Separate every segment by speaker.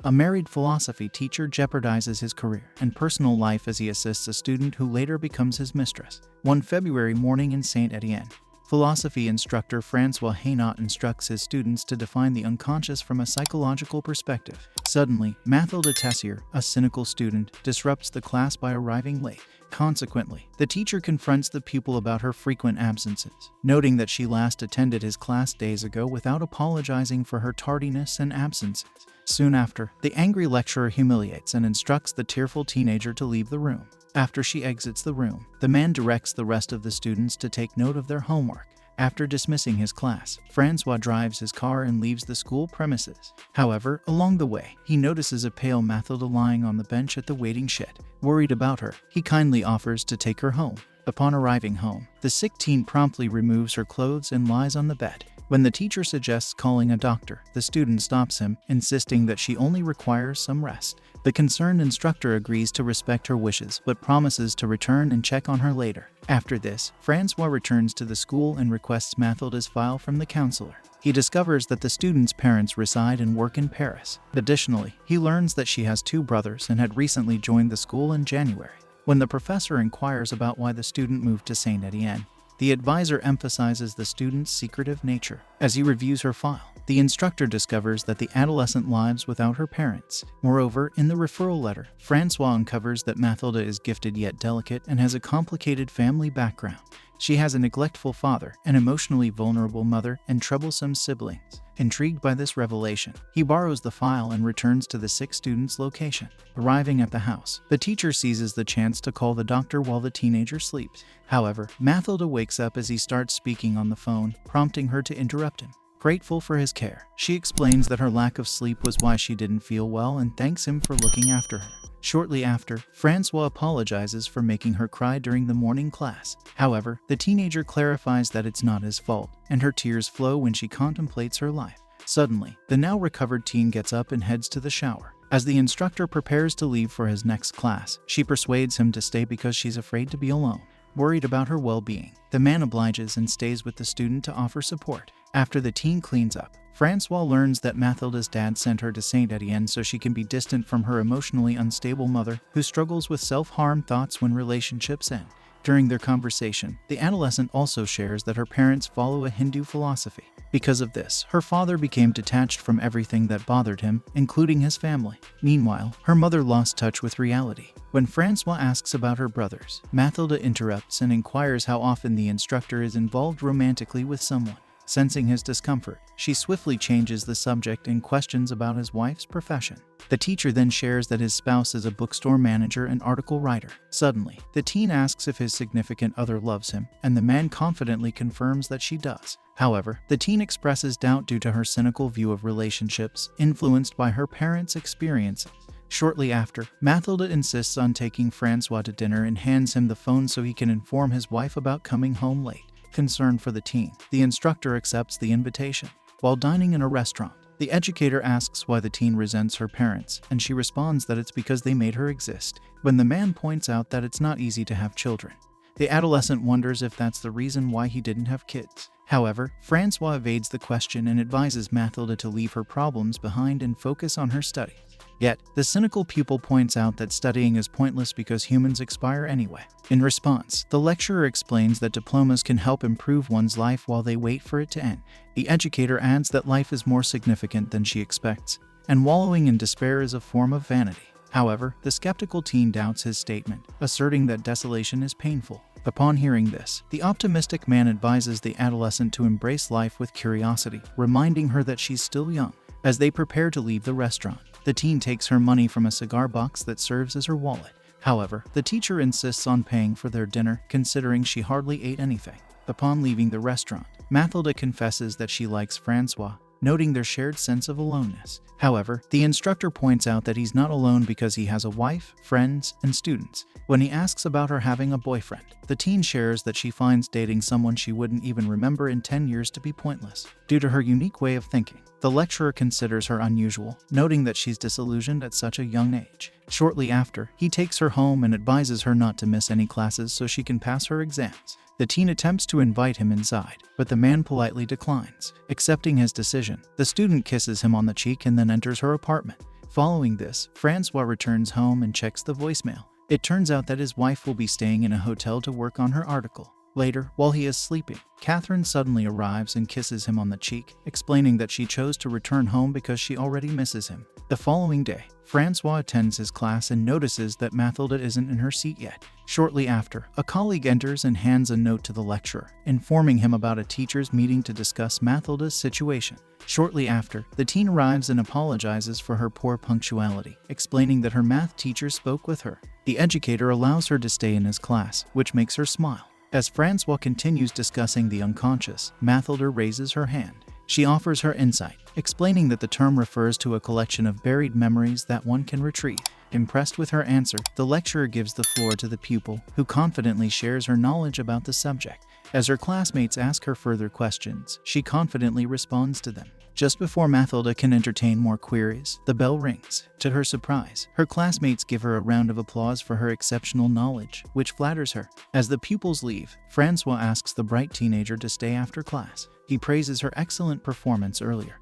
Speaker 1: A married philosophy teacher jeopardizes his career and personal life as he assists a student who later becomes his mistress. One February morning in Saint Etienne, philosophy instructor François Hainaut instructs his students to define the unconscious from a psychological perspective. Suddenly, Mathilde Tessier, a cynical student, disrupts the class by arriving late. Consequently, the teacher confronts the pupil about her frequent absences, noting that she last attended his class days ago without apologizing for her tardiness and absences. Soon after, the angry lecturer humiliates and instructs the tearful teenager to leave the room. After she exits the room, the man directs the rest of the students to take note of their homework. After dismissing his class, François drives his car and leaves the school premises. However, along the way, he notices a pale Mathilde lying on the bench at the waiting shed. Worried about her, he kindly offers to take her home. Upon arriving home, the sick teen promptly removes her clothes and lies on the bed. When the teacher suggests calling a doctor, the student stops him, insisting that she only requires some rest. The concerned instructor agrees to respect her wishes but promises to return and check on her later. After this, François returns to the school and requests Mathilde's file from the counselor. He discovers that the student's parents reside and work in Paris. Additionally, he learns that she has 2 brothers and had recently joined the school in January. When the professor inquires about why the student moved to Saint Etienne, the advisor emphasizes the student's secretive nature. As he reviews her file, the instructor discovers that the adolescent lives without her parents. Moreover, in the referral letter, François uncovers that Mathilde is gifted yet delicate and has a complicated family background. She has a neglectful father, an emotionally vulnerable mother, and troublesome siblings. Intrigued by this revelation, he borrows the file and returns to the sick student's location. Arriving at the house, the teacher seizes the chance to call the doctor while the teenager sleeps. However, Mathilde wakes up as he starts speaking on the phone, prompting her to interrupt him. Grateful for his care, she explains that her lack of sleep was why she didn't feel well and thanks him for looking after her. Shortly after, François apologizes for making her cry during the morning class. However, the teenager clarifies that it's not his fault, and her tears flow when she contemplates her life. Suddenly, the now recovered teen gets up and heads to the shower. As the instructor prepares to leave for his next class, she persuades him to stay because she's afraid to be alone. Worried about her well-being, the man obliges and stays with the student to offer support. After the teen cleans up, François learns that Mathilde's dad sent her to Saint Etienne so she can be distant from her emotionally unstable mother, who struggles with self-harm thoughts when relationships end. During their conversation, the adolescent also shares that her parents follow a Hindu philosophy. Because of this, her father became detached from everything that bothered him, including his family. Meanwhile, her mother lost touch with reality. When François asks about her brothers, Mathilde interrupts and inquires how often the instructor is involved romantically with someone. Sensing his discomfort, she swiftly changes the subject and questions about his wife's profession. The teacher then shares that his spouse is a bookstore manager and article writer. Suddenly, the teen asks if his significant other loves him, and the man confidently confirms that she does. However, the teen expresses doubt due to her cynical view of relationships, influenced by her parents' experiences. Shortly after, Mathilde insists on taking François to dinner and hands him the phone so he can inform his wife about coming home late. Concerned for the teen, the instructor accepts the invitation. While dining in a restaurant, the educator asks why the teen resents her parents, and she responds that it's because they made her exist. When the man points out that it's not easy to have children, the adolescent wonders if that's the reason why he didn't have kids. However, François evades the question and advises Mathilde to leave her problems behind and focus on her studies. Yet, the cynical pupil points out that studying is pointless because humans expire anyway. In response, the lecturer explains that diplomas can help improve one's life while they wait for it to end. The educator adds that life is more significant than she expects, and wallowing in despair is a form of vanity. However, the skeptical teen doubts his statement, asserting that desolation is painful. Upon hearing this, the optimistic man advises the adolescent to embrace life with curiosity, reminding her that she's still young. As they prepare to leave the restaurant, the teen takes her money from a cigar box that serves as her wallet. However, the teacher insists on paying for their dinner, considering she hardly ate anything. Upon leaving the restaurant, Mathilde confesses that she likes François, noting their shared sense of aloneness. However, the instructor points out that he's not alone because he has a wife, friends, and students. When he asks about her having a boyfriend, the teen shares that she finds dating someone she wouldn't even remember in 10 years to be pointless. Due to her unique way of thinking, the lecturer considers her unusual, noting that she's disillusioned at such a young age. Shortly after, he takes her home and advises her not to miss any classes so she can pass her exams. The teen attempts to invite him inside, but the man politely declines. Accepting his decision, the student kisses him on the cheek and then enters her apartment. Following this, Francois returns home and checks the voicemail. It turns out that his wife will be staying in a hotel to work on her article. Later, while he is sleeping, Catherine suddenly arrives and kisses him on the cheek, explaining that she chose to return home because she already misses him. The following day, Francois attends his class and notices that Mathilde isn't in her seat yet. Shortly after, a colleague enters and hands a note to the lecturer, informing him about a teachers' meeting to discuss Mathilde's situation. Shortly after, the teen arrives and apologizes for her poor punctuality, explaining that her math teacher spoke with her. The educator allows her to stay in his class, which makes her smile. As Francois continues discussing the unconscious, Mathilde raises her hand. She offers her insight, explaining that the term refers to a collection of buried memories that one can retrieve. Impressed with her answer, the lecturer gives the floor to the pupil, who confidently shares her knowledge about the subject. As her classmates ask her further questions, she confidently responds to them. Just before Mathilde can entertain more queries, the bell rings. To her surprise, her classmates give her a round of applause for her exceptional knowledge, which flatters her. As the pupils leave, Francois asks the bright teenager to stay after class. He praises her excellent performance earlier,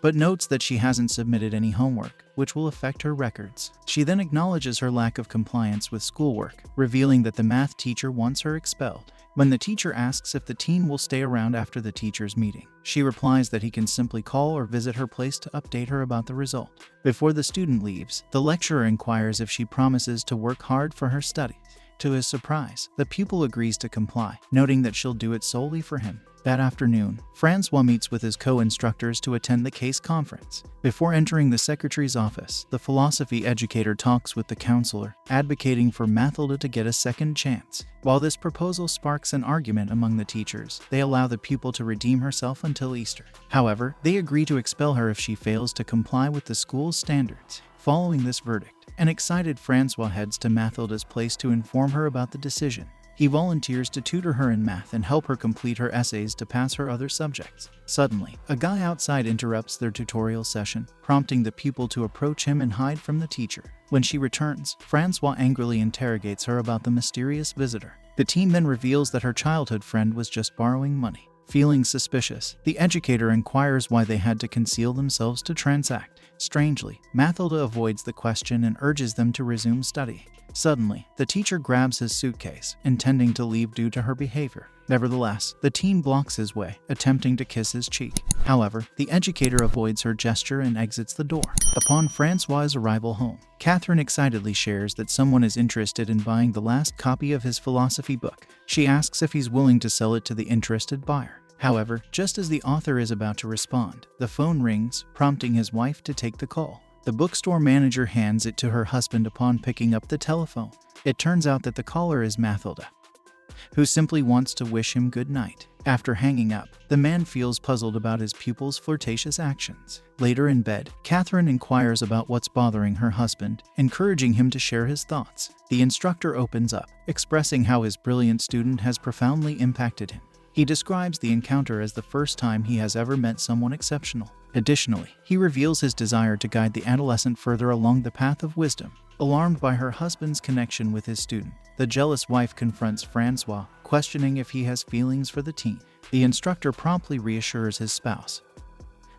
Speaker 1: but notes that she hasn't submitted any homework, which will affect her records. She then acknowledges her lack of compliance with schoolwork, revealing that the math teacher wants her expelled. When the teacher asks if the teen will stay around after the teachers' meeting, she replies that he can simply call or visit her place to update her about the result. Before the student leaves, the lecturer inquires if she promises to work hard for her studies. To his surprise, the pupil agrees to comply, noting that she'll do it solely for him. That afternoon, Francois meets with his co-instructors to attend the case conference. Before entering the secretary's office, the philosophy educator talks with the counselor, advocating for Mathilde to get a second chance. While this proposal sparks an argument among the teachers, they allow the pupil to redeem herself until Easter. However, they agree to expel her if she fails to comply with the school's standards. Following this verdict, an excited Francois heads to Mathilde's place to inform her about the decision. He volunteers to tutor her in math and help her complete her essays to pass her other subjects. Suddenly, a guy outside interrupts their tutorial session, prompting the pupil to approach him and hide from the teacher. When she returns, Francois angrily interrogates her about the mysterious visitor. The teen then reveals that her childhood friend was just borrowing money. Feeling suspicious, the educator inquires why they had to conceal themselves to transact. Strangely, Mathilde avoids the question and urges them to resume study. Suddenly, the teacher grabs his suitcase, intending to leave due to her behavior. Nevertheless, the teen blocks his way, attempting to kiss his cheek. However, the educator avoids her gesture and exits the door. Upon Francois' arrival home, Catherine excitedly shares that someone is interested in buying the last copy of his philosophy book. She asks if he's willing to sell it to the interested buyer. However, just as the author is about to respond, the phone rings, prompting his wife to take the call. The bookstore manager hands it to her husband upon picking up the telephone. It turns out that the caller is Mathilde, who simply wants to wish him good night. After hanging up, the man feels puzzled about his pupil's flirtatious actions. Later in bed, Catherine inquires about what's bothering her husband, encouraging him to share his thoughts. The instructor opens up, expressing how his brilliant student has profoundly impacted him. He describes the encounter as the first time he has ever met someone exceptional. Additionally, he reveals his desire to guide the adolescent further along the path of wisdom. Alarmed by her husband's connection with his student, the jealous wife confronts Francois, questioning if he has feelings for the teen. The instructor promptly reassures his spouse,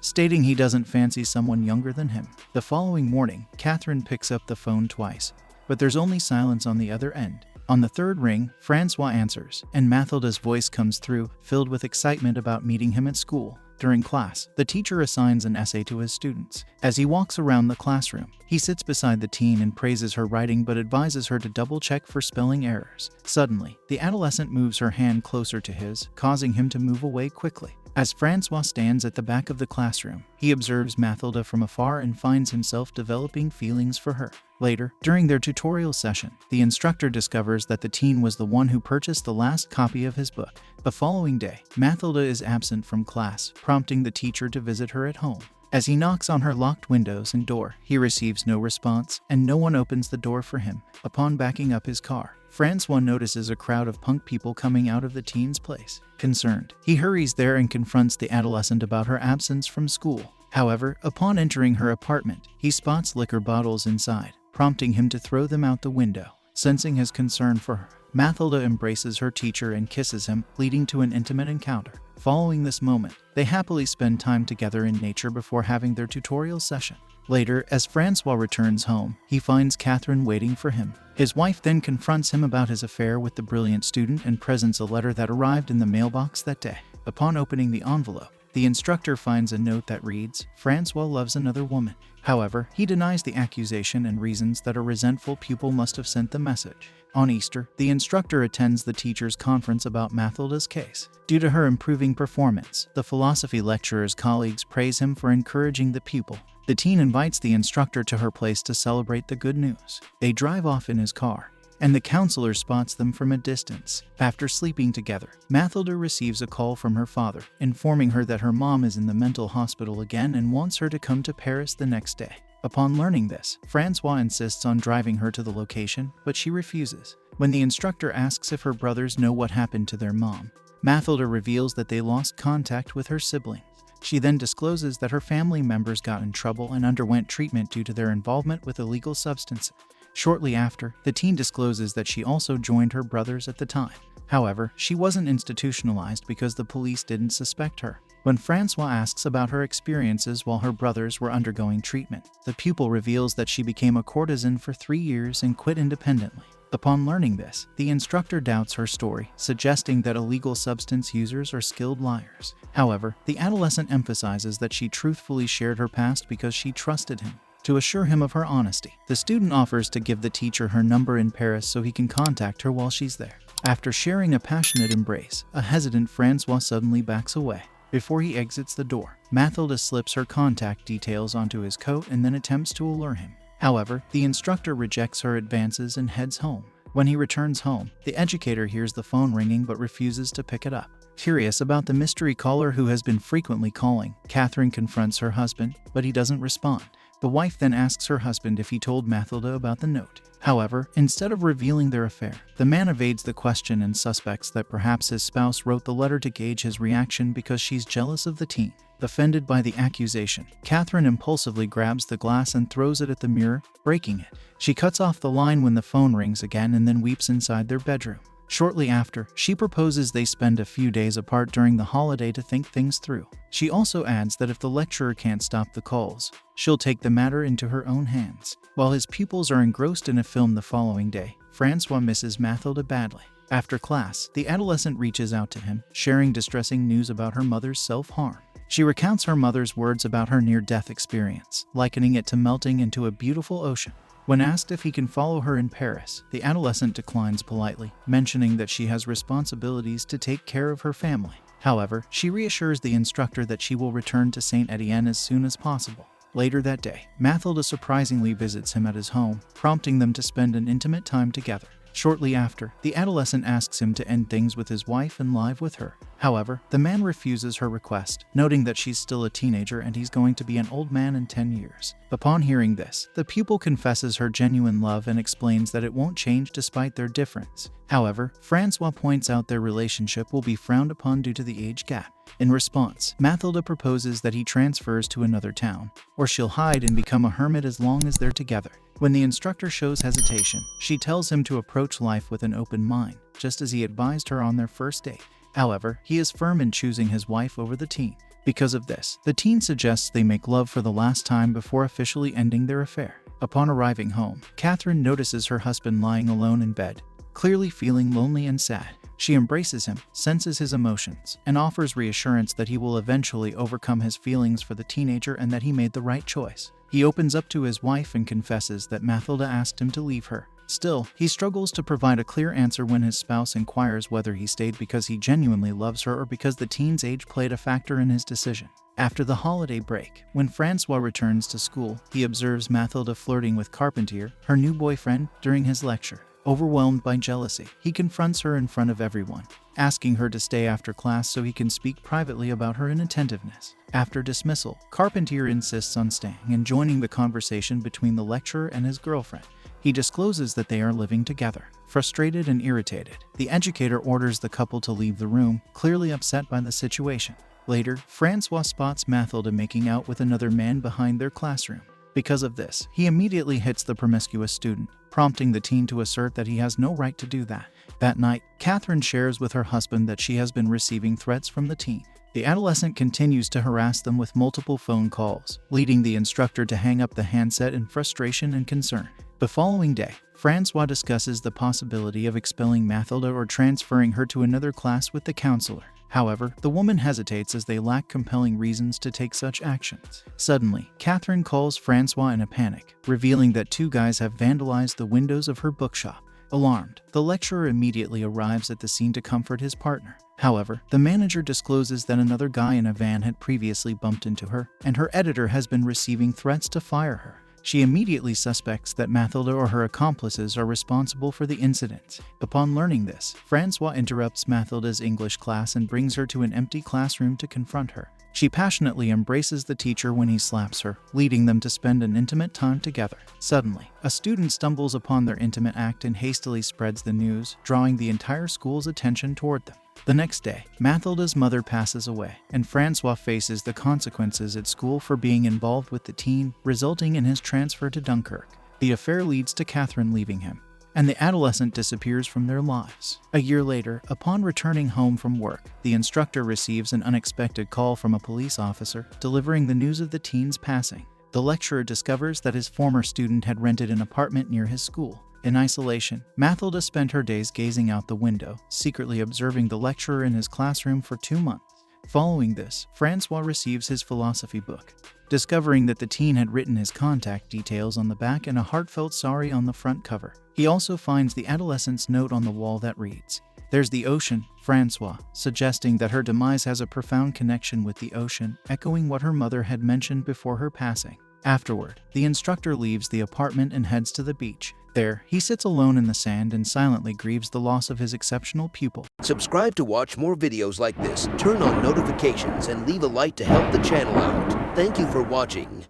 Speaker 1: stating he doesn't fancy someone younger than him. The following morning, Catherine picks up the phone twice, but there's only silence on the other end. On the third ring, Francois answers, and Mathilde's voice comes through, filled with excitement about meeting him at school. During class, the teacher assigns an essay to his students. As he walks around the classroom, he sits beside the teen and praises her writing but advises her to double-check for spelling errors. Suddenly, the adolescent moves her hand closer to his, causing him to move away quickly. As Francois stands at the back of the classroom, he observes Mathilde from afar and finds himself developing feelings for her. Later, during their tutorial session, the instructor discovers that the teen was the one who purchased the last copy of his book. The following day, Mathilde is absent from class, prompting the teacher to visit her at home. As he knocks on her locked windows and door, he receives no response, and no one opens the door for him. Upon backing up his car, Francois notices a crowd of punk people coming out of the teen's place. Concerned, he hurries there and confronts the adolescent about her absence from school. However, upon entering her apartment, he spots liquor bottles inside, prompting him to throw them out the window. Sensing his concern for her, Mathilda embraces her teacher and kisses him, leading to an intimate encounter. Following this moment, they happily spend time together in nature before having their tutorial session. Later, as Francois returns home, he finds Catherine waiting for him. His wife then confronts him about his affair with the brilliant student and presents a letter that arrived in the mailbox that day. Upon opening the envelope, the instructor finds a note that reads, "Francois loves another woman." However, he denies the accusation and reasons that a resentful pupil must have sent the message. On Easter, the instructor attends the teachers' conference about Mathilda's case. Due to her improving performance, the philosophy lecturer's colleagues praise him for encouraging the pupil. The teen invites the instructor to her place to celebrate the good news. They drive off in his car, and the counselor spots them from a distance. After sleeping together, Mathilda receives a call from her father, informing her that her mom is in the mental hospital again and wants her to come to Paris the next day. Upon learning this, Francois insists on driving her to the location, but she refuses. When the instructor asks if her brothers know what happened to their mom, Mathilda reveals that they lost contact with her siblings. She then discloses that her family members got in trouble and underwent treatment due to their involvement with illegal substances. Shortly after, the teen discloses that she also joined her brothers at the time. However, she wasn't institutionalized because the police didn't suspect her. When Francois asks about her experiences while her brothers were undergoing treatment, the pupil reveals that she became a courtesan for 3 years and quit independently. Upon learning this, the instructor doubts her story, suggesting that illegal substance users are skilled liars. However, the adolescent emphasizes that she truthfully shared her past because she trusted him. To assure him of her honesty, the student offers to give the teacher her number in Paris so he can contact her while she's there. After sharing a passionate embrace, a hesitant Francois suddenly backs away. Before he exits the door, Mathilda slips her contact details onto his coat and then attempts to allure him. However, the instructor rejects her advances and heads home. When he returns home, the educator hears the phone ringing but refuses to pick it up. Curious about the mystery caller who has been frequently calling, Catherine confronts her husband, but he doesn't respond. The wife then asks her husband if he told Mathilda about the note. However, instead of revealing their affair, the man evades the question and suspects that perhaps his spouse wrote the letter to gauge his reaction because she's jealous of the teen. Offended by the accusation, Catherine impulsively grabs the glass and throws it at the mirror, breaking it. She cuts off the line when the phone rings again and then weeps inside their bedroom. Shortly after, she proposes they spend a few days apart during the holiday to think things through. She also adds that if the lecturer can't stop the calls, she'll take the matter into her own hands. While his pupils are engrossed in a film the following day, Francois misses Mathilda badly. After class, the adolescent reaches out to him, sharing distressing news about her mother's self-harm. She recounts her mother's words about her near-death experience, likening it to melting into a beautiful ocean. When asked if he can follow her in Paris, the adolescent declines politely, mentioning that she has responsibilities to take care of her family. However, she reassures the instructor that she will return to Saint Etienne as soon as possible. Later that day, Mathilda surprisingly visits him at his home, prompting them to spend an intimate time together. Shortly after, the adolescent asks him to end things with his wife and live with her. However, the man refuses her request, noting that she's still a teenager and he's going to be an old man in 10 years. Upon hearing this, the pupil confesses her genuine love and explains that it won't change despite their difference. However, Francois points out their relationship will be frowned upon due to the age gap. In response, Mathilda proposes that he transfers to another town, or she'll hide and become a hermit as long as they're together. When the instructor shows hesitation, she tells him to approach life with an open mind, just as he advised her on their first date. However, he is firm in choosing his wife over the teen. Because of this, the teen suggests they make love for the last time before officially ending their affair. Upon arriving home, Catherine notices her husband lying alone in bed, clearly feeling lonely and sad. She embraces him, senses his emotions, and offers reassurance that he will eventually overcome his feelings for the teenager and that he made the right choice. He opens up to his wife and confesses that Mathilda asked him to leave her. Still, he struggles to provide a clear answer when his spouse inquires whether he stayed because he genuinely loves her or because the teen's age played a factor in his decision. After the holiday break, when Francois returns to school, he observes Mathilda flirting with Carpentier, her new boyfriend, during his lecture. Overwhelmed by jealousy, he confronts her in front of everyone, asking her to stay after class so he can speak privately about her inattentiveness. After dismissal, Carpentier insists on staying and joining the conversation between the lecturer and his girlfriend. He discloses that they are living together. Frustrated and irritated, the educator orders the couple to leave the room, clearly upset by the situation. Later, Francois spots Mathilda making out with another man behind their classroom. Because of this, he immediately hits the promiscuous student, prompting the teen to assert that he has no right to do that. That night, Catherine shares with her husband that she has been receiving threats from the teen. The adolescent continues to harass them with multiple phone calls, leading the instructor to hang up the handset in frustration and concern. The following day, Francois discusses the possibility of expelling Mathilde or transferring her to another class with the counselor. However, the woman hesitates as they lack compelling reasons to take such actions. Suddenly, Catherine calls Francois in a panic, revealing that two guys have vandalized the windows of her bookshop. Alarmed, the lecturer immediately arrives at the scene to comfort his partner. However, the manager discloses that another guy in a van had previously bumped into her, and her editor has been receiving threats to fire her. She immediately suspects that Mathilde or her accomplices are responsible for the incident. Upon learning this, Francois interrupts Mathilde's English class and brings her to an empty classroom to confront her. She passionately embraces the teacher when he slaps her, leading them to spend an intimate time together. Suddenly, a student stumbles upon their intimate act and hastily spreads the news, drawing the entire school's attention toward them. The next day, Mathilde's mother passes away, and Francois faces the consequences at school for being involved with the teen, resulting in his transfer to Dunkirk. The affair leads to Catherine leaving him, and the adolescent disappears from their lives. A year later, upon returning home from work, the instructor receives an unexpected call from a police officer, delivering the news of the teen's passing. The lecturer discovers that his former student had rented an apartment near his school. In isolation, Mathilde spent her days gazing out the window, secretly observing the lecturer in his classroom for 2 months. Following this, Francois receives his philosophy book, discovering that the teen had written his contact details on the back and a heartfelt sorry on the front cover. He also finds the adolescent's note on the wall that reads, "There's the ocean, Francois," suggesting that her demise has a profound connection with the ocean, echoing what her mother had mentioned before her passing. Afterward, the instructor leaves the apartment and heads to the beach. There, he sits alone in the sand and silently grieves the loss of his exceptional pupil.
Speaker 2: Subscribe to watch more videos like this, turn on notifications, and leave a like to help the channel out. Thank you for watching.